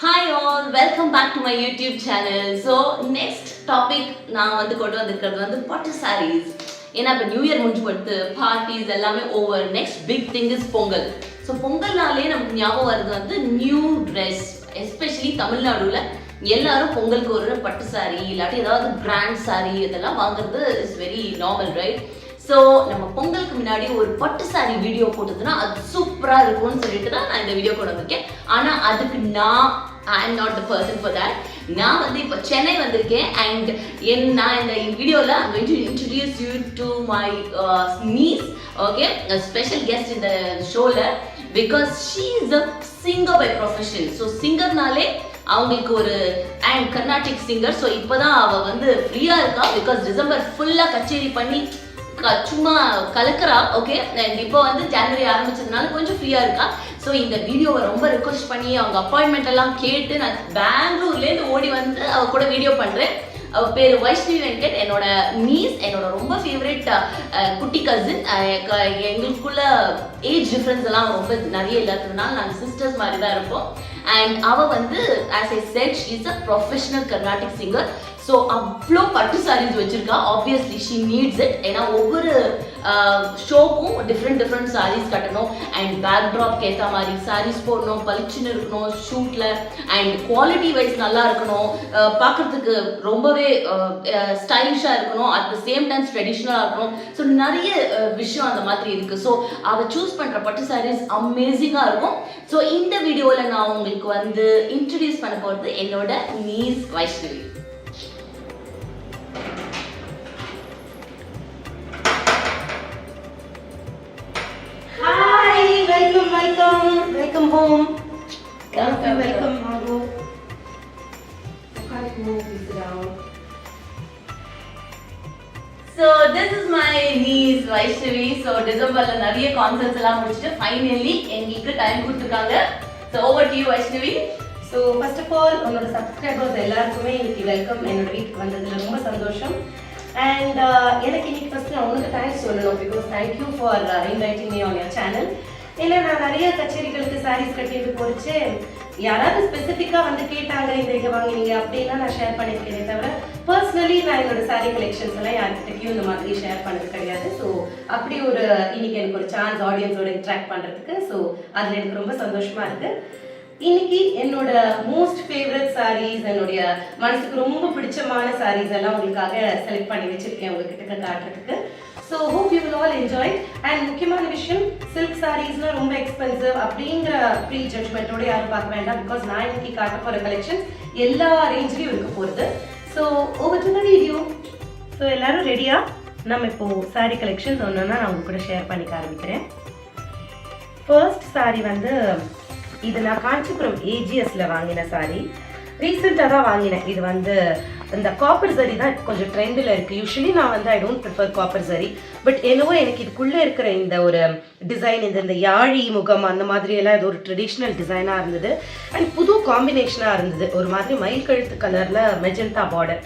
Hi all, welcome back to my YouTube channel. So next topic நான் கொண்டு வந்திருக்கிறது பட்டு sarees. ஏன்னா இப்போ நியூ இயர் முடிஞ்சு போட்டு பார்ட்டிஸ் எல்லாமே over. Next big thing is Pongal. So பொங்கல்னாலே நமக்கு ஞாபகம் வருது நியூ ட்ரெஸ். எஸ்பெஷலி தமிழ்நாடுல எல்லாரும் பொங்கலுக்கு ஒரு பட்டு சாரி இல்லாட்டி ஏதாவது கிராண்ட் சாரி இதெல்லாம் வாங்குறது is very normal, right? So நம்ம பொங்கலுக்கு முன்னாடி ஒரு பட்டு சாரி வீடியோ போட்டதுன்னா அது சூப்பராக இருக்கும்னு சொல்லிட்டு தான் நான் இந்த வீடியோ கொண்டு வந்திருக்கேன். ஆனால் அதுக்கு I am not the person for that. நான் இப்போ சென்னை வந்திருக்கேன் அண்ட் நான் இந்த வீடியோவில் I'm going to introduce you to my niece, okay, special guest இந்த ஷோவில், because she is a singer by profession. So சிங்கர்னாலே அவங்களுக்கு ஒரு அண்ட் கர்நாடிக் சிங்கர். ஸோ இப்போதான் அவள் ஃப்ரீயாக இருக்கா, பிகாஸ் டிசம்பர் ஃபுல்லாக கச்சேரி பண்ணி சும்மா கலக்கிறா. ஓகே, இப்போ ஜனவரி ஆரம்பிச்சதுனால கொஞ்சம் ஃப்ரீயா இருக்கா. ஸோ இந்த வீடியோவை ரொம்ப ரெக்வஸ்ட் பண்ணி அவங்க அப்பாயின்மெண்ட் எல்லாம் கேட்டு நான் பெங்களூர்லேருந்து ஓடி அவ கூட வீடியோ பண்றேன். அவ பேர் வைஷ்ணவி வெங்கட், என்னோட நீஸ், என்னோட ரொம்ப ஃபேவரட் குட்டி கசின். எங்களுக்குள்ள ஏஜ் டிஃப்ரென்ஸ் எல்லாம் ரொம்ப நிறைய இல்லாததுனால நாங்கள் சிஸ்டர்ஸ் மாதிரி தான் இருப்போம். அண்ட் அவ as I said, she is a professional Carnatic singer. So அவ்வளோ பட்டு சாரீஸ் வச்சிருக்கா. Obviously she needs it. ஏன்னா ஒவ்வொரு ஷோக்கும் டிஃப்ரெண்ட் சாரீஸ் கட்டணும் அண்ட் பேக்ட்ராப்க்கு ஏற்ற மாதிரி சாரீஸ் போடணும், பளிச்சுன்னு இருக்கணும் ஷூட்டில், அண்ட் குவாலிட்டி வைஸ் நல்லா இருக்கணும், பார்க்குறதுக்கு ரொம்பவே ஸ்டைலிஷாக இருக்கணும், அட் த சேம் டைம்ஸ் ட்ரெடிஷ்னலாக இருக்கணும். ஸோ நிறைய விஷயம் அந்த மாதிரி இருக்குது. ஸோ அதை சூஸ் பண்ணுற பட்டு சாரீஸ் அமேசிங்காக இருக்கும். ஸோ இந்த வீடியோவில் நான் உங்களுக்கு இன்ட்ரடியூஸ் பண்ண போகிறது என்னோட niece Vaishnavi. Welcome home. Welcome, Margo. So this is my niece Vaishnavi. So Decemberல நிறைய கான்சர்ட்ஸ் எல்லாம் முடிச்சிட்டு ஃபைனலி எங்களுக்கு டைம் கொடுத்துருக்காங்க. So over to you Vaishnavi. So first of all, உன்னோட சப்ஸ்கிரைபர்ஸ் எல்லாருக்குமே இன்னைக்கு வெல்கம். என்னோட வீட்டுக்கு வந்ததுல ரொம்ப சந்தோஷம். And எனக்கு இன்னைக்கு ஃபர்ஸ்ட் நான் உனக்கு தேங்க்ஸ் சொல்லணும், because thank you for inviting me on your channel. ஏன்னா நான் நிறைய கச்சேரிகளுக்கு சாரீஸ் கட்டிட்டு போச்சு, யாராவது ஸ்பெசிஃபிக்காக கேட்டாங்க இந்த இங்கே வாங்கினீங்க அப்படின்னா நான் ஷேர் பண்ணியிருக்கேனே தவிர பர்சனலி நான் என்னோட சாரீ கலெக்ஷன்ஸ் எல்லாம் யார்கிட்டயும் இந்த மாதிரி ஷேர் பண்ணது கிடையாது. ஸோ அப்படி இன்னைக்கு எனக்கு ஒரு சான்ஸ் ஆடியன்ஸோட இன்ட்ராக்ட் பண்ணுறதுக்கு. ஸோ அதில் எனக்கு ரொம்ப சந்தோஷமா இருக்கு. இன்னைக்கு என்னோட மோஸ்ட் ஃபேவரட் சாரீஸ், என்னுடைய மனசுக்கு ரொம்ப பிடிச்சமான சாரீஸ் எல்லாம் உங்களுக்காக செலக்ட் பண்ணி வச்சிருக்கேன் உங்ககிட்ட காட்டுறதுக்கு. So hope you will all enjoy. And முக்கியமான விஷயம், சில்க் சாரீஸ்லாம் ரொம்ப எக்ஸ்பென்சிவ் அப்படிங்கிற ப்ரீ ஜட்மெண்ட்டோட யாரும் பார்க்க வேண்டாம், பிகாஸ் நான் இன்னைக்கு காட்ட போகிற கலெக்ஷன்ஸ் எல்லா ரேஞ்ச்லையும் இருக்க போகிறது. So over to the video. So எல்லாரும் ரெடியா? நம்ம இப்போ சாரீ கலெக்ஷன்ஸ் ஒன்றுன்னா நான் உங்க கூட ஷேர் பண்ணிக்க ஆரம்பிக்கிறேன். ஃபர்ஸ்ட் சாரீ இது நான் காஞ்சிபுரம் ஏஜிஎஸ்ல வாங்கின சாரீ. ரீசெண்டாக தான் வாங்கினேன். இது இந்த காப்பர் சரி தான் கொஞ்சம் ட்ரெண்டில் இருக்குது. யூஸ்வலி நான் ஐ டோன்ட் ப்ரிஃபர் காப்பர் சரி, பட் என்னவோ எனக்கு இதுக்குள்ளே இருக்கிற இந்த ஒரு டிசைன், இந்த யாழி முகம் அந்த மாதிரி எல்லாம் இது ஒரு ட்ரெடிஷ்னல் டிசைனாக இருந்தது அண்ட் புது காம்பினேஷனாக இருந்தது. ஒரு மாதிரி மயில் கழுத்து கலரில் மெஜந்தா பார்டர்.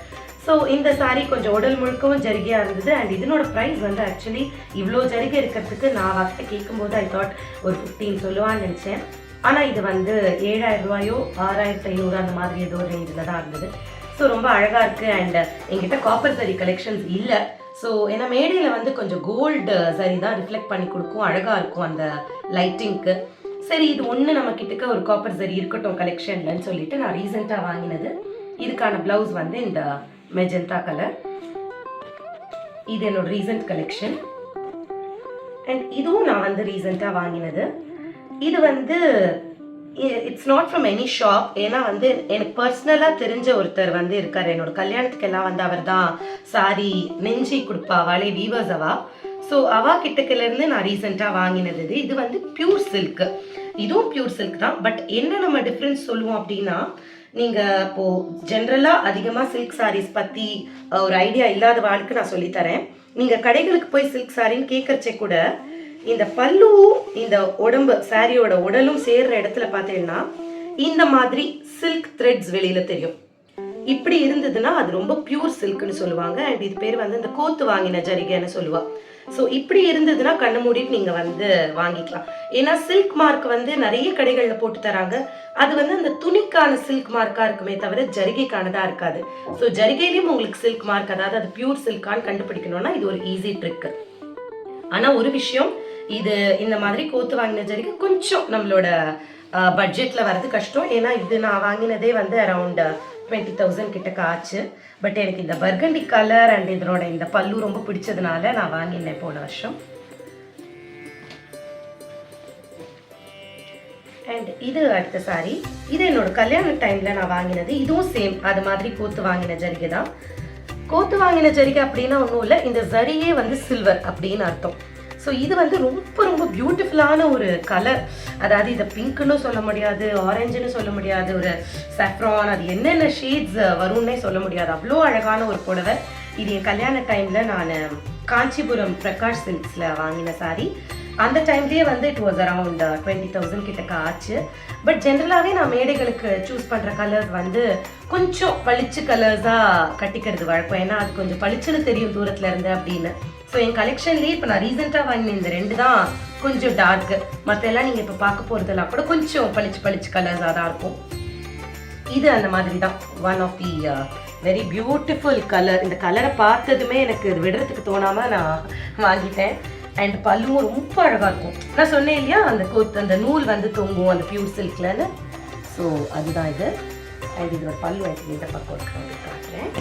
ஸோ இந்த சாரீ கொஞ்சம் உடல் முழுக்கவும் ஜரிகையாக இருந்தது. அண்ட் இதனோட ப்ரைஸ் ஆக்சுவலி இவ்வளோ ஜரிகை இருக்கிறதுக்கு நான் அவர்கிட்ட கேட்கும்போது ஐ தாட் ஒரு 15 சொல்லுவான்னு நினச்சேன். ஆனால் இது 7,000 ரூபாயோ 6,500 அந்த மாதிரி ஏதோ ஒரு ரேஞ்சில் தான் இருந்தது. ஸோ ரொம்ப அழகாக இருக்குது. அண்ட் எங்கிட்ட காப்பர் சரி கலெக்ஷன்ஸ் இல்லை. ஸோ ஏன்னா மேடையில் கொஞ்சம் கோல்டு சரி தான் ரிஃப்ளெக்ட் பண்ணி கொடுக்கும், அழகாக இருக்கும் அந்த லைட்டிங்க்கு. சரி, இது ஒன்று நம்ம கிட்டக்க ஒரு காப்பர் சரி இருக்கட்டும் கலெக்ஷன்லன்னு சொல்லிட்டு நான் ரீசெண்டாக வாங்கினது. இதுக்கான ப்ளவுஸ் இந்த மெஜந்தா கலர். இது என்னோட ரீசெண்ட் கலெக்ஷன். அண்ட் இதுவும் நான் ரீசெண்டாக வாங்கினது. இது it's not from any shop. ஏன்னா எனக்கு பர்சனலாக தெரிஞ்ச ஒருத்தர் இருக்கார். என்னோட கல்யாணத்துக்கு எல்லாம் அவர் தான் சாரி நெஞ்சி கொடுப்பா, அவளே வீவர்ஸ் அவா. ஸோ அவா கிட்டக்கிலேருந்து நான் ரீசெண்டாக வாங்கினது. இது பியூர் சில்க். இதுவும் பியூர் சில்க் தான். பட் என்ன நம்ம டிஃப்ரென்ஸ் சொல்லுவோம் அப்படின்னா, நீங்கள் இப்போது ஜென்ரலாக அதிகமாக சில்க் சாரீஸ் பற்றி ஒரு ஐடியா இல்லாத வாழ்க்கை நான் சொல்லித்தரேன். நீங்கள் கடைகளுக்கு போய் சில்க் சாரின்னு கேட்கறச்சே கூட இந்த பல்லுவும் இந்த உடம்பு சாரியோட உடலும் சேர்ற இடத்துல பார்த்தீங்கன்னா இந்த மாதிரி சில்க் த்ரெட்ஸ் வெளியில தெரியும். இப்படி இருந்ததுன்னா அது ரொம்ப பியூர் சில்க்னு சொல்லுவாங்க. அண்ட் இது பேர் இந்த கோத்து வாங்கின ஜரிகைன்னு சொல்லுவா. ஸோ இப்படி இருந்ததுன்னா கண்ணு மூடிட்டு நீங்கள் வாங்கிக்கலாம். ஏன்னா சில்க் மார்க் நிறைய கடைகளில் போட்டு தராங்க. அது வந்து அந்த துணிக்கான சில்க் மார்க்கா இருக்குமே தவிர ஜரிகைக்கானதா இருக்காது. ஸோ ஜரிகையிலையும் உங்களுக்கு சில்க் மார்க், அதாவது அது பியூர் சில்கான்னு கண்டுபிடிக்கணும்னா இது ஒரு ஈஸி ட்ரிக். ஆனா ஒரு விஷயம், இது இந்த மாதிரி கோத்து வாங்கின ஜரிகை கொஞ்சம் நம்மளோட பட்ஜெட்ல வர்றது கஷ்டம். ஏன்னா இது நான் வாங்கினதே வந்து அரௌண்ட் 20,000 கிட்ட ஆச்சு. பட் எனக்கு இந்த பர்கண்டி கலர் அண்ட் இதனோட இந்த பல்லு ரொம்ப பிடிச்சதுனால நான் வாங்கினேன் போன வருஷம். அண்ட் இது அடுத்த சாரி, இது என்னோட கல்யாண டைம்ல நான் வாங்கினது. இதுவும் சேம் அது மாதிரி கோத்து வாங்கின ஜரிகை தான். கோத்து வாங்கின ஜரிகை அப்படின்னா ஒன்றும் இல்லை, இந்த ஜரியே வந்து சில்வர் அப்படின்னு அர்த்தம். ஸோ இது வந்து ரொம்ப ரொம்ப பியூட்டிஃபுல்லான ஒரு கலர். அதாவது இதை பிங்க்னு சொல்ல முடியாது, ஆரஞ்சுன்னு சொல்ல முடியாது, ஒரு சஃப்ரான், அது என்னென்ன ஷேட்ஸ் வரும்னே சொல்ல முடியாது. அவ்வளோ அழகான ஒரு புடவை. இது என் கல்யாண டைமில் நான் காஞ்சிபுரம் பிரகாஷ் சில்க்ஸில் வாங்கின சாரி. அந்த டைம்லேயே வந்து இட் வாஸ் அரவுண்ட் 20,000 கிட்டக்க ஆச்சு. பட் ஜென்ரலாகவே நான் மேடைகளுக்கு சூஸ் பண்ணுற கலர்ஸ் வந்து கொஞ்சம் பளிச்சு கலர்ஸாக கட்டிக்கிறது வழக்கம். ஏன்னா அது கொஞ்சம் பளிச்சுன்னு தெரியும் தூரத்தில் இருந்து அப்படின்னு. ஸோ என் கலெக்ஷன்லேயே இப்போ நான் ரீசெண்டாக வாங்கின இந்த 2 தான் கொஞ்சம் டார்க்கு. மற்ற எல்லாம் நீங்கள் இப்போ பார்க்க போகிறதெல்லாம் கூட கொஞ்சம் பளிச்சு கலர்ஸாக தான் இருக்கும். இது அந்த மாதிரி தான் one of the very beautiful colour. இந்த கலரை பார்த்ததுமே எனக்கு இது விடுறதுக்கு தோணாமல் நான் வாங்கிட்டேன். அண்ட் பல்லுவும் ரொம்ப அழகாக இருக்கும். நான் சொன்னேன் இல்லையா, அந்த நூல் வந்து தொங்கும் அந்த பியூர் சில்க்லன்னு. ஸோ அதுதான் இது. அண்ட் இதோட பல்லு எனக்கு இந்த பக்கம் இருக்கிறவங்க காட்டுறேன்.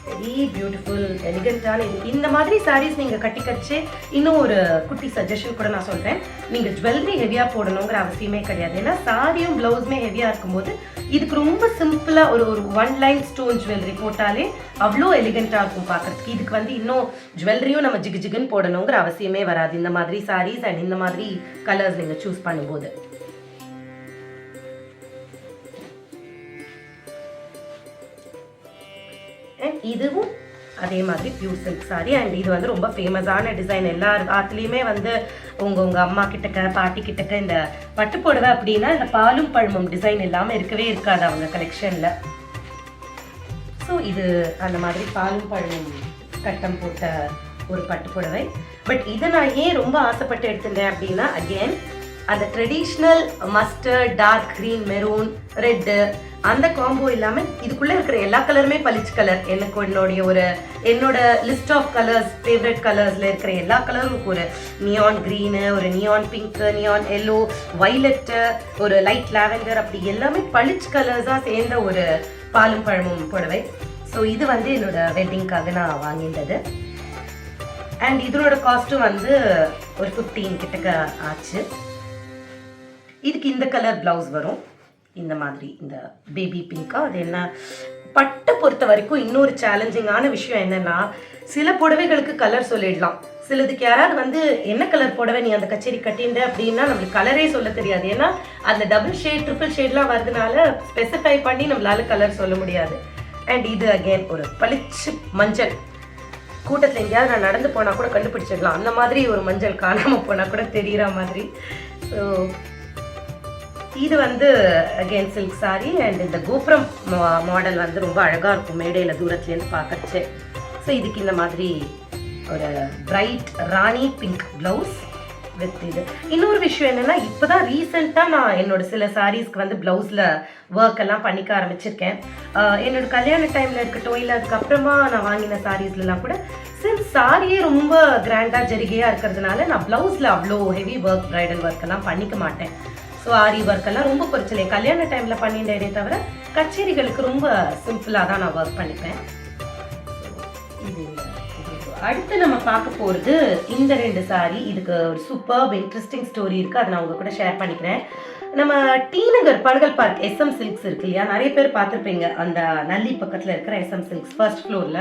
வெரி பியூட்டிஃபுல் எலிகண்டான இது. இந்த மாதிரி சாரீஸ் நீங்கள் கட்டிக்கடிச்சு இன்னும் ஒரு குட்டி சஜஷன் கூட நான் சொல்கிறேன். நீங்கள் ஜுவல்லரி ஹெவியாக போடணுங்கிற அவசியமே கிடையாது. ஏன்னா சாரியும் ப்ளவுஸுமே ஹெவியாக இருக்கும்போது இதுக்கு ரொம்ப சிம்பிளாக ஒரு 1 லைன் ஸ்டோன் ஜுவல்லரி போட்டாலே அவ்வளோ எலிகண்டாக இருக்கும் பார்க்குறதுக்கு. இதுக்கு வந்து இன்னும் ஜுவல்லரியும் நம்ம ஜிகுன்னு போடணுங்கிற அவசியமே வராது இந்த மாதிரி சாரீஸ் அண்ட் இந்த மாதிரி கலர்ஸ் நீங்கள் சூஸ் பண்ணும்போது. இதுவும் அதே மாதிரி பியூர் சில்க் சாரி. அண்ட் இது வந்து ரொம்ப ஃபேமஸான டிசைன். எல்லா ஆத்துலேயுமே வந்து உங்க அம்மா கிட்டக்க பாட்டி கிட்டக்க இந்த பட்டு புடவை அப்படின்னா இந்த பாலும் பழமும் டிசைன் எல்லாமே இருக்கவே இருக்காது அவங்க கலெக்ஷனில். ஸோ இது அந்த மாதிரி பாலும் பழமும் கட்டம் போட்ட ஒரு பட்டு புடவை. பட் இதை நான் ஏன் ரொம்ப ஆசைப்பட்டு எடுத்துட்டேன் அப்படின்னா, அகெயின் அந்த traditional mustard, dark green, maroon, red அந்த காம்போ இல்லாமல் இதுக்குள்ளே இருக்கிற எல்லா கலருமே பளிச்சு கலர். என்னோட லிஸ்ட் ஆஃப் கலர்ஸ், ஃபேவரட் கலர்ஸில் இருக்கிற எல்லா கலரும், ஒரு நியான் க்ரீனு, ஒரு neon pink, neon yellow, violet, ஒரு லைட் லாவெண்டர், அப்படி எல்லாமே பளிச்சு கலர்ஸாக சேர்ந்த ஒரு பாலும் பழமும் புடவை. ஸோ இது வந்து என்னோட வெட்டிங்காக நான் வாங்கிட்டது. அண்ட் இதனோட காஸ்ட்டும் வந்து ஒரு 15 கிட்டக்க ஆச்சு. இதுக்கு இந்த கலர் ப்ளவுஸ் வரும், இந்த மாதிரி இந்த பேபி பிங்கா. அது என்ன பட்டை பொறுத்த வரைக்கும் இன்னொரு சேலஞ்சிங்கான விஷயம் என்னன்னா, சில புடவைகளுக்கு கலர் சொல்லிடலாம். சிலதுக்கு யாராவது வந்து என்ன கலர் புடவை நீ அந்த கச்சேரி கட்டிண்ட அப்படின்னா நம்மளுக்கு கலரே சொல்ல தெரியாது. ஏன்னா அந்த டபுள் ஷேட், ட்ரிபிள் ஷேட்லாம் வருதுனால ஸ்பெசிஃபை பண்ணி நம்மளால கலர் சொல்ல முடியாது. அண்ட் இது அகெயின் ஒரு பளிச்சு மஞ்சள். கூட்டத்தில் எங்கேயாவது நான் நடந்து போனால் கூட கண்டுபிடிச்சிடலாம், அந்த மாதிரி ஒரு மஞ்சள் காணாமல் போனால் கூட தெரிகிற மாதிரி. ஸோ இது வந்து அகெயின் சில்க் சாரி. அண்ட் இந்த கோபுரம் மாடல் வந்து ரொம்ப அழகாக இருக்கும் மேடையில் தூரத்துலேருந்து பார்க்கறச்சு. ஸோ இதுக்கு இந்த மாதிரி ஒரு bright rani pink blouse with இது. இன்னொரு விஷயம் என்னென்னா, இப்போ தான் ரீசெண்டாக நான் என்னோட சில சாரீஸ்க்கு வந்து ப்ளவுஸில் ஒர்க் எல்லாம் பண்ணிக்க ஆரம்பிச்சிருக்கேன். என்னோட கல்யாண டைமில் இருக்கட்டும், இல்லை அதுக்கப்புறமா நான் வாங்கின சாரீஸ்லாம் கூட சின்ஸ் சாரியே ரொம்ப கிராண்டாக ஜரிகையாக இருக்கிறதுனால நான் ப்ளவுஸில் அவ்வளோ ஹெவி ஒர்க், ப்ரைடல் ஒர்க் எல்லாம் பண்ணிக்க மாட்டேன். ஸோ ஆரி ஒர்க்கெல்லாம் ரொம்ப குறைச்சல கல்யாண டைமில் பண்ணிட்டேனே தவிர கச்சேரிகளுக்கு ரொம்ப சிம்பிளாக தான் நான் ஒர்க் பண்ணிப்பேன். இது அடுத்து நம்ம பார்க்க போகிறது இந்த 2 சாரி. இதுக்கு ஒரு சூப்பர் இன்ட்ரெஸ்டிங் ஸ்டோரி இருக்குது, அதை நான் உங்கள் கூட ஷேர் பண்ணிக்கிறேன். நம்ம டி நகர் பனகல் பார்க் SM சில்க்ஸ் இருக்கு இல்லையா, நிறைய பேர் பார்த்துருப்பீங்க. அந்த நல்லி பக்கத்தில் இருக்கிற SM சில்க்ஸ் ஃபர்ஸ்ட் ஃப்ளோரில்.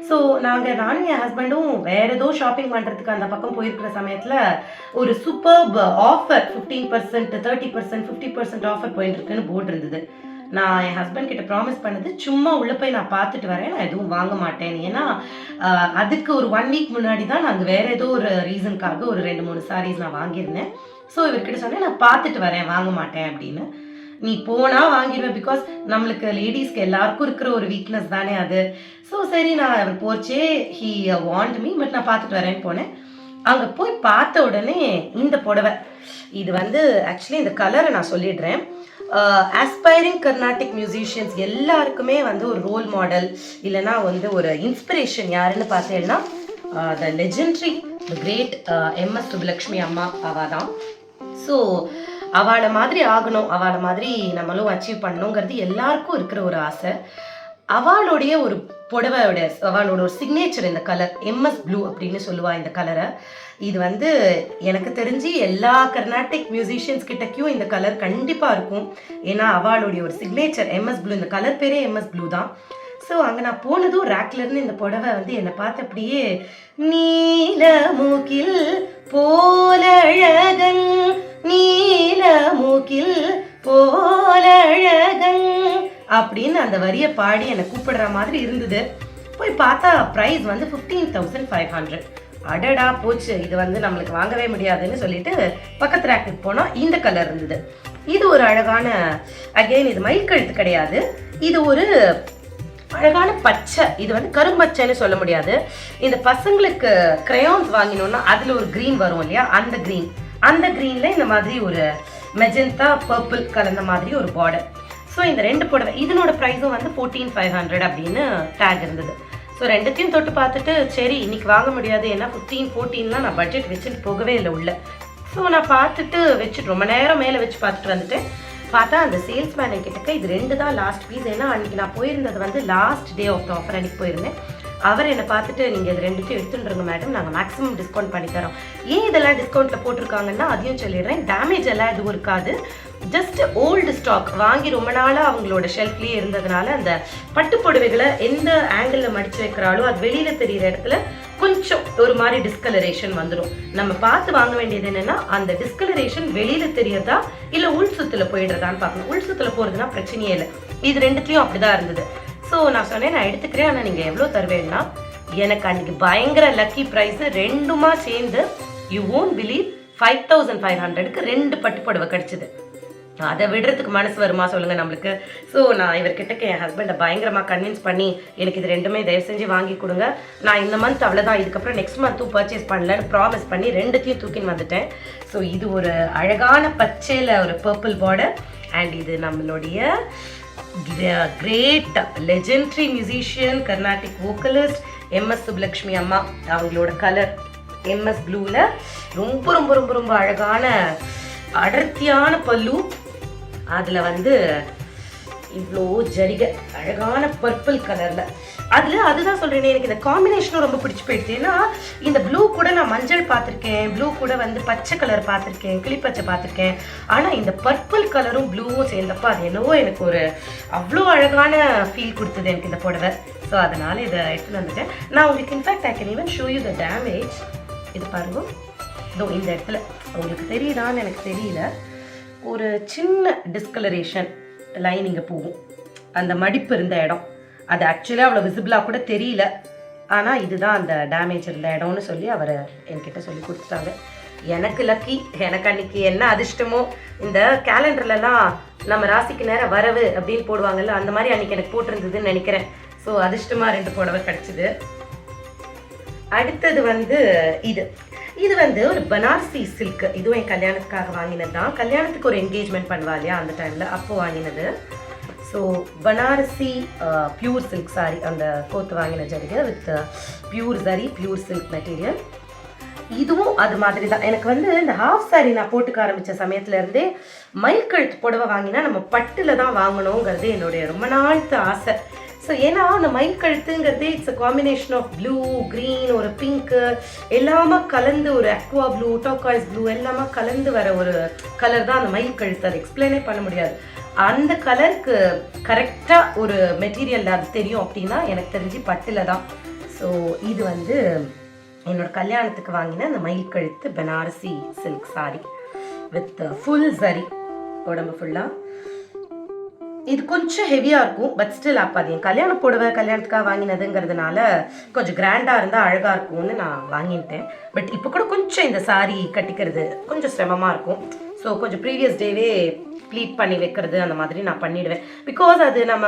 ஸோ நானும் என் ஹஸ்பண்டும் வேறு ஏதோ ஷாப்பிங் பண்ணுறதுக்கு அந்த பக்கம் போயிருக்கிற சமயத்தில் ஒரு சூப்பர் ஆஃபர் 15%, 30%, 50% ஆஃபர் போயிட்டுருக்குன்னு போர்டு இருந்தது. நான் என் ஹஸ்பண்ட் கிட்ட ப்ராமிஸ் பண்ணது, சும்மா உள்ளே போய் நான் பார்த்துட்டு வரேன், நான் எதுவும் வாங்க மாட்டேன். ஏன்னா அதுக்கு ஒரு 1 வீக் முன்னாடி தான் நாங்கள் வேறு ஏதோ ஒரு ரீசனுக்காக ஒரு 2-3 சாரீஸ் நான் வாங்கியிருந்தேன். ஸோ இவர்கிட்ட சொன்னேன், நான் பார்த்துட்டு வரேன், வாங்க மாட்டேன் அப்படின்னு. நீ போனால் வாங்கிடுவேன், பிகாஸ் நம்மளுக்கு லேடிஸ்க்கு எல்லாருக்கும் இருக்கிற ஒரு வீக்னஸ் தானே அது. ஸோ சரி, நான் அவர் போச்சே, ஹீ வாண்ட் மீ, பட் நான் பார்த்துட்டு வரேன்னு போனேன். அங்கே போய் பார்த்த உடனே இந்த புடவை, இது வந்து ஆக்சுவலி இந்த கலரை நான் சொல்லிடுறேன். ஆஸ்பைரிங் கர்நாடிக் மியூசிஷியன்ஸ் எல்லாருக்குமே வந்து ஒரு ரோல் மாடல் இல்லைன்னா வந்து ஒரு இன்ஸ்பிரேஷன் யாருன்னு பார்த்தீங்கன்னா the legendary the great MS Subbulakshmi அம்மா அவள் தான். ஸோ அவளை மாதிரி ஆகணும், அவளை மாதிரி நம்மளும் அச்சீவ் பண்ணணுங்கிறது எல்லாருக்கும் இருக்கிற ஒரு ஆசை. அவளுடைய ஒரு புடவையோட அவளோட ஒரு சிக்னேச்சர் இந்த கலர் எம்எஸ் ப்ளூ அப்படின்னு சொல்லுவா இந்த கலரை. இது வந்து எனக்கு தெரிஞ்சு எல்லா கர்நாடிக் மியூசிஷியன்ஸ் கிட்டக்கும் இந்த கலர் கண்டிப்பாக இருக்கும். ஏன்னா அவளுடைய ஒரு சிக்னேச்சர் எம்எஸ் ப்ளூ, இந்த கலர் பேரே எம்எஸ் ப்ளூ தான். ஸோ அங்கே நான் போனதும் ரேக்லேருந்து இந்த புடவை வந்து என்னை பார்த்து அப்படியே நீல மூக்கில் போலழகன் நீல மூக்கில் போலழகன் அப்படின்னு அந்த வரியை பாடி என்னை கூப்பிடுற மாதிரி இருந்தது. போய் பார்த்தா ப்ரைஸ் வந்து 15,500. அடடா போச்சு, இது வந்து நம்மளுக்கு வாங்கவே முடியாதுன்னு சொல்லிட்டு பக்கத்து ரேக்குக்கு போனால் இந்த கலர் இருந்தது. இது ஒரு அழகான அகெயின் இது மயில் கழுத்து கிடையாது, இது ஒரு அழகான பச்சை. இது வந்து கரும்பச்சைன்னு சொல்ல முடியாது. இந்த பசங்களுக்கு கிரையான்ஸ் வாங்கினோம்னா அதில் ஒரு க்ரீன் வரும் இல்லையா, அந்த க்ரீனில் இந்த மாதிரி ஒரு மெஜந்தா பர்பிள் கலந்த மாதிரி ஒரு பார்டர். ஸோ இந்த ரெண்டு புடவை இதனோட ப்ரைஸும் வந்து 14,500 அப்படின்னு டேக் இருந்தது. ஸோ ரெண்டுத்தையும் தொட்டு பார்த்துட்டு சரி இன்னைக்கு வாங்க முடியாது, ஏன்னா 14 நான் பட்ஜெட் வச்சுட்டு போகவே இல்லை உள்ள. ஸோ நான் பார்த்துட்டு வச்சுட்டு ரொம்ப நேரம் மேலே வச்சு பார்த்துட்டு வந்துட்டேன். பார்த்தா அந்த சேல்ஸ்மேன் கிட்டக்க இது 2 தான் லாஸ்ட் பீஸ். ஏன்னா அன்றைக்கி நான் போயிருந்தது வந்து last day of the offer அன்றைக்கி போயிருந்தேன். அவர் என்னை பார்த்துட்டு நீங்கள் இது 2த்தையும் எடுத்துட்டுருங்க மேடம், நாங்கள் மேக்ஸிமம் டிஸ்கவுண்ட் பண்ணி தரோம். ஏன் இதெல்லாம் டிஸ்கவுண்ட்டில் போட்டிருக்காங்கன்னா அதையும் சொல்லிடுறேன். டேமேஜ் எல்லாம் எதுவும் இருக்காது, ஜஸ்ட் ஓல்டு ஸ்டாக் வாங்கி ரொம்ப நாளாக அவங்களோட ஷெல்ஃப்லேயே இருந்ததுனால அந்த பட்டு புடவைகளை எந்த ஆங்கிளில் மடித்து வைக்கிறாலோ அது வெளியில் தெரிகிற இடத்துல கொஞ்சம் ஒரு மாதிரி டிஸ்கலரேஷன் வந்துடும். நம்ம பார்த்து வாங்க வேண்டியது என்னென்னா அந்த டிஸ்கலரேஷன் வெளியில் தெரியறதா இல்லை உள் சுத்தில் போயிடுறதான்னு பார்க்கணும். உள் சுத்தில் போகிறதுனா பிரச்சனையே இல்லை, இது 2த்தையும் அப்படி தான் இருந்தது. ஸோ நான் சொன்னேன் நான் எடுத்துக்கிறேன், ஆனால் நீங்கள் எவ்வளோ தருவேன்னா எனக்கு அன்றைக்கி பயங்கர லக்கி ப்ரைஸு 2மா சேர்ந்து யூ ஓன்ட் பிலீவ் 5,500க்கு 2 பட்டு புடவை கிடச்சிது. அதை விடுறதுக்கு மனசு வருமா சொல்லுங்கள் நம்மளுக்கு. ஸோ நான் இவர்கிட்ட என் ஹஸ்பண்டை பயங்கரமாக கன்வின்ஸ் பண்ணி எனக்கு இது 2மே தயவு செஞ்சு வாங்கி கொடுங்க, நான் இந்த மந்த் அவ்வளோதான், இதுக்கப்புறம் நெக்ஸ்ட் மந்த்தும் பர்ச்சேஸ் பண்ணலன்னு ப்ராமிஸ் பண்ணி 2த்தையும் தூக்கின்னு வந்துட்டேன். ஸோ இது ஒரு அழகான பச்சையில் ஒரு பர்பிள் பார்டர் அண்ட் இது நம்மளுடைய great legendary musician Carnatic vocalist MS Subbulakshmi அம்மா அவங்களோட கலர் எம்எஸ் ப்ளூவில் ரொம்ப ரொம்ப ரொம்ப ரொம்ப அழகான அடர்த்தியான பல்லு. அதில் வந்து இவ்வளோ ஜரிகை அழகான பர்பிள் கலரில் அதுதான் சொல்கிறேனே, எனக்கு இந்த காம்பினேஷனும் ரொம்ப பிடிச்சி போயிடுச்சு. ஏன்னா இந்த ப்ளூ கூட நான் மஞ்சள் பார்த்துருக்கேன், ப்ளூ கூட வந்து பச்சை கலர் பார்த்துருக்கேன், கிளிப்பச்சை பார்த்துருக்கேன். ஆனால் இந்த பர்பிள் கலரும் ப்ளூவும் சேர்ந்தப்போ அது என்னவோ எனக்கு ஒரு அவ்வளோ அழகான ஃபீல் கொடுத்தது எனக்கு இந்த புடவை. ஸோ அதனால் இதை எடுத்துகிட்டு வந்துட்டேன். நான் உங்களுக்கு in fact I can even show you the damage. இது பாருங்க, இதோ இந்த இடத்துல உங்களுக்கு தெரியுதான்னு எனக்கு தெரியல, ஒரு சின்ன டிஸ்கலரேஷன் லைன் இங்கே போகும், அந்த மடிப்பு இருந்த இடம். அது ஆக்சுவலாக அவ்வளோ விசிபிளாக கூட தெரியல, ஆனால் இதுதான் அந்த டேமேஜ் இருந்த இடம்னு சொல்லி அவர் என்கிட்ட சொல்லி கொடுத்துட்டாங்க. எனக்கு லக்கி, எனக்கு அன்றைக்கி என்ன அதிர்ஷ்டமோ, இந்த கேலண்டர்லலாம் நம்ம ராசிக்கு நேரம் வரவு அப்படின்னு போடுவாங்கல்ல, அந்த மாதிரி அன்றைக்கி எனக்கு போட்டிருந்ததுன்னு நினைக்கிறேன். ஸோ அதிர்ஷ்டமாக 2 புடவை கிடச்சிது. அடுத்தது வந்து இது வந்து ஒரு பனாரசி சில்க். இதுவும் என் கல்யாணத்துக்காக வாங்கினது தான். கல்யாணத்துக்கு ஒரு என்கேஜ்மெண்ட் பண்ணுவா இல்லையா அந்த டைமில், அப்போ வாங்கினது. So Banarasi pure silk sorry, அந்த கோத்து வாங்கின ஜரிகை வித் பியூர் சரி பியூர் சில்க் மெட்டீரியல். இதுவும் அது மாதிரி தான். எனக்கு வந்து இந்த ஹாஃப் சாரி நான் போட்டுக்க ஆரம்பித்த சமயத்துலேருந்தே மயில் கழுத்து புடவை வாங்கினா நம்ம பட்டில் தான் வாங்கணுங்கிறது என்னுடைய ரொம்ப நாள்த்து ஆசை. ஸோ ஏன்னா அந்த மயில் கழுத்துங்கிறது it's a combination of blue, green, ஒரு பிங்க்கு எல்லாமே கலந்து, ஒரு அக்வா ப்ளூ, டோக்காய்ஸ் ப்ளூ எல்லாமே கலந்து வர ஒரு கலர் தான் அந்த மயில் கழுத்து. அது எக்ஸ்பிளைனே பண்ண முடியாது. அந்த கலருக்கு கரெக்டாக ஒரு மெட்டீரியல் அது தெரியும் அப்படின்னா எனக்கு தெரிஞ்சு பட்டில் தான். ஸோ இது வந்து என்னோட கல்யாணத்துக்கு வாங்கின அந்த மயில் கழுத்து Banarasi silk sorry with full சரி உடம்பு ஃபுல்லாக. இது கொஞ்சம் ஹெவியாக இருக்கும், பட் ஸ்டில் அப்போ அது என் கல்யாண புடவை கல்யாணத்துக்காக வாங்கினதுங்கிறதுனால கொஞ்சம் கிராண்டாக இருந்தால் அழகாக இருக்கும்னு நான் வாங்கிட்டேன். பட் இப்போ கூட கொஞ்சம் இந்த சாரி கட்டிக்கிறது கொஞ்சம் சிரமமாக இருக்கும். ஸோ கொஞ்சம் ப்ரீவியஸ் டேவே ப்ளீட் பண்ணி வைக்கிறது அந்த மாதிரி நான் பண்ணிவிடுவேன். பிகாஸ் அது நம்ம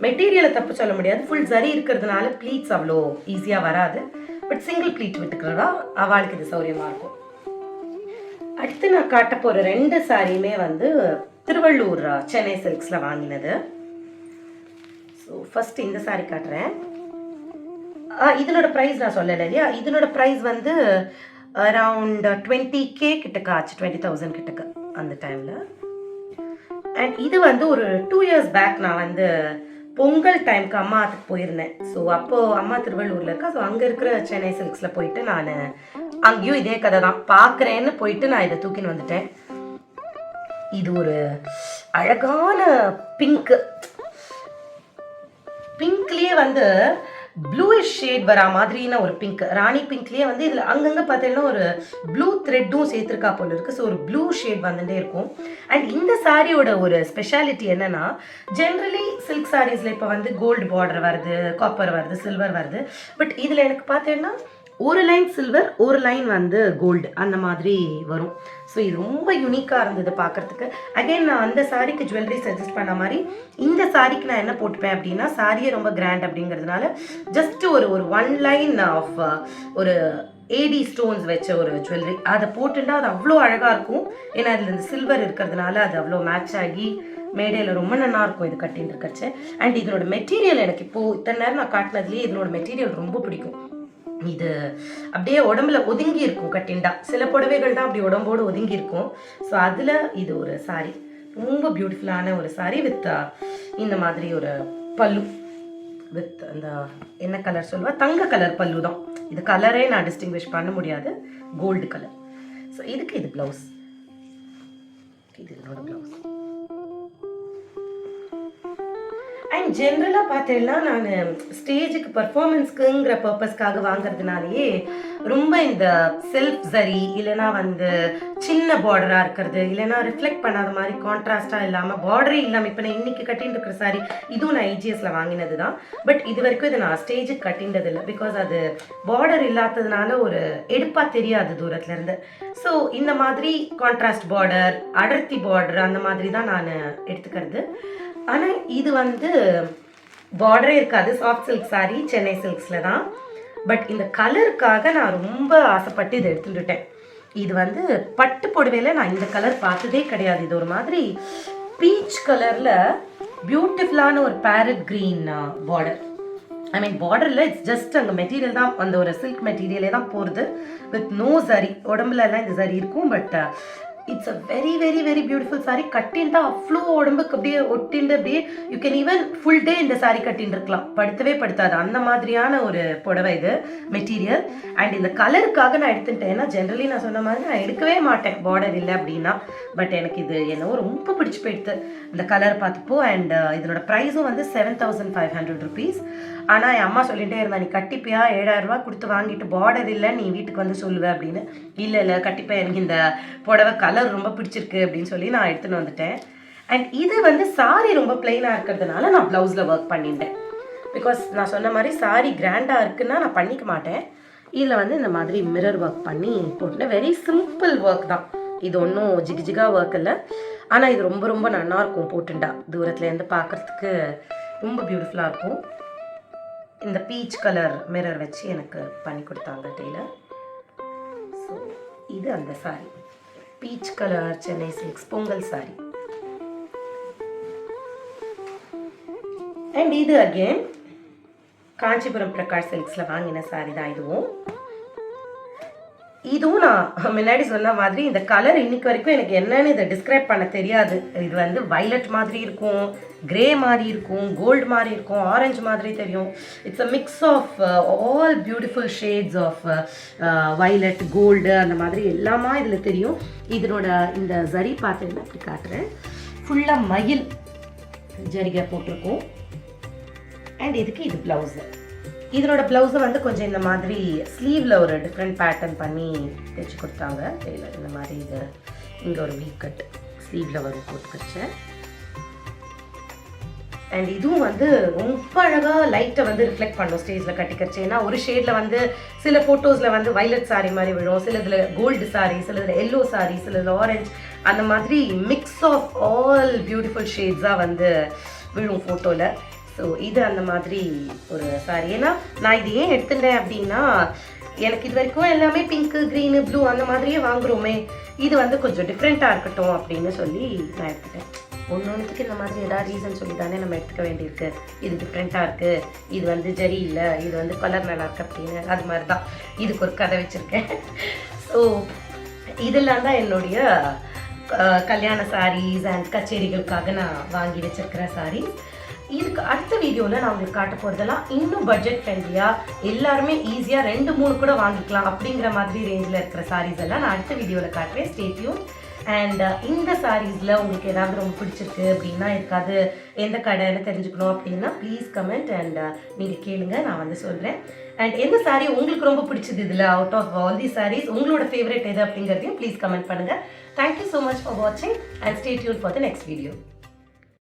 மெட்டீரியலை தப்பு சொல்ல முடியாது, ஃபுல் சரி இருக்கிறதுனால ப்ளீட்ஸ் அவ்வளோ ஈஸியாக வராது. பட் சிங்கிள் ப்ளீட் விட்டுக்கிறதா அவளுக்கு இது சௌரியமாக இருக்கும். அடுத்து நான் காட்ட போகிற 2 சாரியுமே வந்து திருவள்ளூர் சென்னை சில்க்ஸில் வாங்கினது. ஸோ ஃபஸ்ட்டு இந்த சாரி காட்டுறேன். இதனோட ப்ரைஸ் நான் சொல்லலை இல்லையா, இதனோட ப்ரைஸ் வந்து அரவுண்ட் 20K கிட்டக்க ஆச்சு, 20,000 கிட்டக்க அந்த டைமில். அண்ட் இது வந்து ஒரு 2 years பேக் நான் வந்து பொங்கல் டைமுக்கு அம்மா அதுக்கு போயிருந்தேன். ஸோ அப்போது அம்மா திருவள்ளூரில் இருக்கா. ஸோ அங்கே இருக்கிற சென்னை சில்க்ஸில் போயிட்டு நான் அங்கேயும் இதே கதை தான் பார்க்குறேன்னு போயிட்டு நான் இதை தூக்கின்னு வந்துட்டேன். இது ஒரு அழகான பிங்க்லேயே வந்து ப்ளூயிஷ் ஷேட் வரா மாதிரின ஒரு பிங்க், ராணி பிங்க்லேயே வந்து இதில் அங்கங்கே பார்த்தீங்கன்னா ஒரு ப்ளூ த்ரெட்டும் சேர்த்துருக்கா போல இருக்குது. ஸோ ஒரு ப்ளூ ஷேட் வந்துட்டே இருக்கும். அண்ட் இந்த சாரியோட ஒரு ஸ்பெஷாலிட்டி என்னென்னா, ஜென்ரலி சில்க் சாரீஸில் இப்போ வந்து கோல்டு பார்டர் வருது, காப்பர் வருது, சில்வர் வருது. பட் இதில் எனக்கு பார்த்தீங்கன்னா ஒரு லைன் சில்வர், ஒரு லைன் வந்து கோல்டு, அந்த மாதிரி வரும். ஸோ இது ரொம்ப யூனிக்காக இருந்தது பார்க்குறதுக்கு. அகைன் நான் அந்த சாரிக்கு ஜுவல்லரி சஜஸ்ட் பண்ண மாதிரி இந்த சாரிக்கு நான் என்ன போட்டுப்பேன் அப்படின்னா, சாரியே ரொம்ப கிராண்ட் அப்படிங்கிறதுனால ஜஸ்ட்டு ஒரு 1 லைன் ஆஃப் ஒரு ஏடி ஸ்டோன்ஸ் வச்ச ஒரு ஜுவல்லரி அதை போட்டுட்டா அது அவ்வளோ அழகாக இருக்கும். ஏன்னா அதில் இந்த சில்வர் இருக்கிறதுனால அது அவ்வளோ மேட்ச் ஆகி மேடையில் ரொம்ப நல்லா இருக்கும் இது கட்டின்னு இருக்கச்சு. அண்ட் இதனோட மெட்டீரியல் எனக்கு இப்போது இத்தனை நேரம் நான் காட்டினதுலேயே இதனோட மெட்டீரியல் ரொம்ப பிடிக்கும். இது அப்படியே உடம்புல ஒதுங்கி இருக்கும் கட்டிண்டா. சில புடவைகள் தான் அப்படி உடம்போடு ஒதுங்கி இருக்கும். ஸோ அதில் இது ஒரு சாரி, ரொம்ப பியூட்டிஃபுல்லான ஒரு சாரி வித் இந்த மாதிரி ஒரு பல்லு வித் அந்த என்ன கலர் சொல்லுவா, தங்க கலர் பல்லு தான். இது கலரே நான் டிஸ்டிங்விஷ் பண்ண முடியாது, கோல்டு கலர். ஸோ இதுக்கு இது ப்ளவுஸ், இது என்னோட ப்ளவுஸ். அண்ட் ஜென்ரலாக பார்த்தேன்னா நான் ஸ்டேஜுக்கு பர்ஃபார்மன்ஸ்க்குங்கிற பர்பஸ்க்காக வாங்குறதுனாலேயே ரொம்ப இந்த செல்ஃப் சரி இல்லைனா வந்து சின்ன பார்டராக இருக்கிறது, இல்லைனா ரிஃப்ளெக்ட் பண்ணாத மாதிரி கான்ட்ராஸ்டாக இல்லாமல் பார்டரே இல்லாமல், இப்போ நான் இன்றைக்கி கட்டின்னு இருக்கிற சாரி இதுவும் நான் ஐஜிஎஸில் வாங்கினது தான். பட் இது வரைக்கும் இதை நான் ஸ்டேஜுக்கு கட்டின்றது இல்லை. பிகாஸ் அது பார்டர் இல்லாததுனால ஒரு எடுப்பாக தெரியாது தூரத்துலேருந்து. ஸோ இந்த மாதிரி கான்ட்ராஸ்ட் பார்டர், அடர்த்தி பார்டர் அந்த மாதிரி தான் நான் எடுத்துக்கிறது. ஆனால் இது வந்து பார்டரே இருக்காது, சாஃப்ட் சில்க் சாரி, சென்னை சில்க்ஸில் தான். பட் இந்த கலருக்காக நான் ரொம்ப ஆசைப்பட்டு இதை எடுத்துட்டுட்டேன். இது வந்து பட்டு புடவையில் நான் இந்த கலர் பார்த்ததே கிடையாது. இது ஒரு மாதிரி பீச் கலரில் பியூட்டிஃபுல்லான ஒரு பேரட் க்ரீன் பார்டர். ஐ மீன் பார்டரில் இட்ஸ் ஜஸ்ட் அங்கே மெட்டீரியல் தான், அந்த ஒரு சில்க் மெட்டீரியலே தான் போகிறது வித் நோ சரி. உடம்புல எல்லாம் இந்த சரி இருக்கும். But it's a very very very beautiful sari. கட்டின்ட்டு அவ்வளோ உடம்புக்கு அப்படியே ஒட்டிண்டு அப்படியே you can even full day இந்த சாரி கட்டின்னு இருக்கலாம், படுத்தவே படுத்தாது. அந்த மாதிரியான ஒரு புடவை இது மெட்டீரியல். அண்ட் இந்த கலருக்காக நான் எடுத்துட்டேன். ஏன்னா ஜென்ரலி நான் சொன்ன மாதிரி நான் எடுக்கவே மாட்டேன் பார்டர் இல்லை அப்படின்னா. பட் எனக்கு இது என்னவோ ரொம்ப பிடிச்சி போயிடுது இந்த கலர் பார்த்துப்போ. அண்ட் இதனோட ப்ரைஸும் வந்து 7,500 rupees. ஆனால் என் அம்மா சொல்லிகிட்டே இருந்தா, நீ கட்டிப்பியா 7,000 ரூபா கொடுத்து வாங்கிட்டு பார்டர் இல்லை நீ வீட்டுக்கு வந்து சொல்லுவேன் அப்படின்னு. இல்லை கட்டிப்பேன், எனக்கு இந்த புடவை கலர் ரொம்ப பிடிச்சிருக்கு அப்படின்னு சொல்லி நான் எடுத்துன்னு வந்துட்டேன். அண்ட் இது வந்து சாரி ரொம்ப பிளெயினாக இருக்கிறதுனால நான் ப்ளவுஸில் ஒர்க் பண்ணிட்டேன். பிகாஸ் நான் சொன்ன மாதிரி சாரி கிராண்டாக இருக்குன்னா நான் பண்ணிக்க மாட்டேன். இதில் வந்து இந்த மாதிரி மிரர் ஒர்க் பண்ணி போட்டுட்டேன். வெரி சிம்பிள் ஒர்க் தான் இது, ஒன்றும் ஜிகா ஒர்க் இல்லை. ஆனால் இது ரொம்ப ரொம்ப நல்லாயிருக்கும் போட்டுண்டா, தூரத்துலேருந்து பார்க்குறதுக்கு ரொம்ப பியூட்டிஃபுல்லாக இருக்கும். இந்த பீச் கலர் மிரர் வச்சு எனக்கு பண்ணி கொடுத்தாங்க டெய்லர். ஸோ இது அந்த sorry, peach colour Chennai silks Pongal sorry. And இது அகெயின் காஞ்சிபுரம் பிரகாஷ் சில்க்ஸில் வாங்கின சாரி தான் இதுவும் நான் முன்னாடி சொன்ன மாதிரி இந்த கலர் இன்னைக்கு வரைக்கும் எனக்கு என்னன்னு இதை டிஸ்கிரைப் பண்ண தெரியாது. இது வந்து வைலட் மாதிரி இருக்கும், கிரே மாதிரி இருக்கும், கோல்டு மாதிரி இருக்கும், ஆரஞ்சு மாதிரி தெரியும். It's a mix of all beautiful shades of violet, gold, அந்த மாதிரி எல்லாமா இதில் தெரியும். இதனோட இந்த ஜரி பார்த்தீங்கன்னா இப்படி காட்டுறேன், ஃபுல்லாக மயில் ஜரிகை போட்டிருக்கோம். அண்ட் இதுக்கு இது ப்ளவுஸு. இதனோட ப்ளவுஸை வந்து கொஞ்சம் இந்த மாதிரி ஸ்லீவில் ஒரு டிஃப்ரெண்ட் பேட்டர்ன் பண்ணி தைச்சி கொடுத்தாங்க டெய்லர். இந்த மாதிரி இது இங்கே ஒரு வீக் கட் ஸ்லீவில் வரும் போட்டு வச்சேன். அண்ட் இதுவும் வந்து ரொம்ப அழகாக லைட்டை வந்து ரிஃப்ளெக்ட் பண்ணும் ஸ்டேஜில் கட்டிக்கிறச்சு. ஏன்னா ஒரு ஷேடில் வந்து சில ஃபோட்டோஸில் வந்து வைலட் சாரி மாதிரி விழும், சில இதில் கோல்டு சாரி, சில இதில் எல்லோ சாரி, சில இதில் ஆரஞ்ச், அந்த மாதிரி மிக்ஸ் ஆஃப் ஆல் பியூட்டிஃபுல் ஷேட்ஸாக வந்து விழும் ஃபோட்டோவில். ஸோ இது அந்த மாதிரி ஒரு சாரி. ஏன்னா நான் இது ஏன் எடுத்துட்டேன் அப்படின்னா, எனக்கு இது வரைக்கும் எல்லாமே பிங்க்கு க்ரீனு ப்ளூ அந்த மாதிரியே வாங்குறோமே, இது வந்து கொஞ்சம் டிஃப்ரெண்ட்டாக இருக்கட்டும் அப்படின்னு சொல்லி நான் எடுத்துட்டேன். ஒன்றுத்துக்கு இந்த மாதிரி ஏதாவது ரீசன் சொல்லி தானே நம்ம எடுத்துக்க வேண்டியிருக்கு. இது டிஃப்ரெண்ட்டாக இருக்குது, இது வந்து ஜரி இல்லை, இது வந்து கலர் நல்லா இருக்கு அப்படின்னு. அது மாதிரி தான் இதுக்கு ஒரு கதை வச்சுருக்கேன். ஸோ இதெல்லாம் தான் என்னுடைய கல்யாண சாரீஸ் அண்ட் கச்சேரிகளுக்காக நான் வாங்கி வச்சிருக்கிற சாரீஸ். இதுக்கு அடுத்த வீடியோவில் நான் உங்களுக்கு காட்ட போகிறதெல்லாம் இன்னும் பட்ஜெட் ஃப்ரெண்ட்லியாக எல்லாருமே ஈஸியாக 2-3 கூட வாங்கிக்கலாம் அப்படிங்கிற மாதிரி ரேஞ்சில் இருக்கிற சாரீஸ் எல்லாம் நான் அடுத்த வீடியோவில் காட்டுறேன். Stay tune. அண்ட் இந்த சாரீஸில் உங்களுக்கு ஏதாவது ரொம்ப பிடிச்சிருக்கு அப்படின்னா, இருக்காது எந்த கடைன்னு தெரிஞ்சுக்கணும் அப்படின்னா ப்ளீஸ் கமெண்ட் அண்ட் நீங்கள் கேளுங்க, நான் வந்து சொல்கிறேன். அண்ட் எந்த சாரீ உங்களுக்கு ரொம்ப பிடிச்சது இதில் out of all the saris உங்களோட ஃபேவரட் எது அப்படிங்கிறதையும் ப்ளீஸ் கமெண்ட் பண்ணுங்கள். தேங்க்யூ ஸோ மச் ஃபார் வாட்சிங் and stay tune for the next video.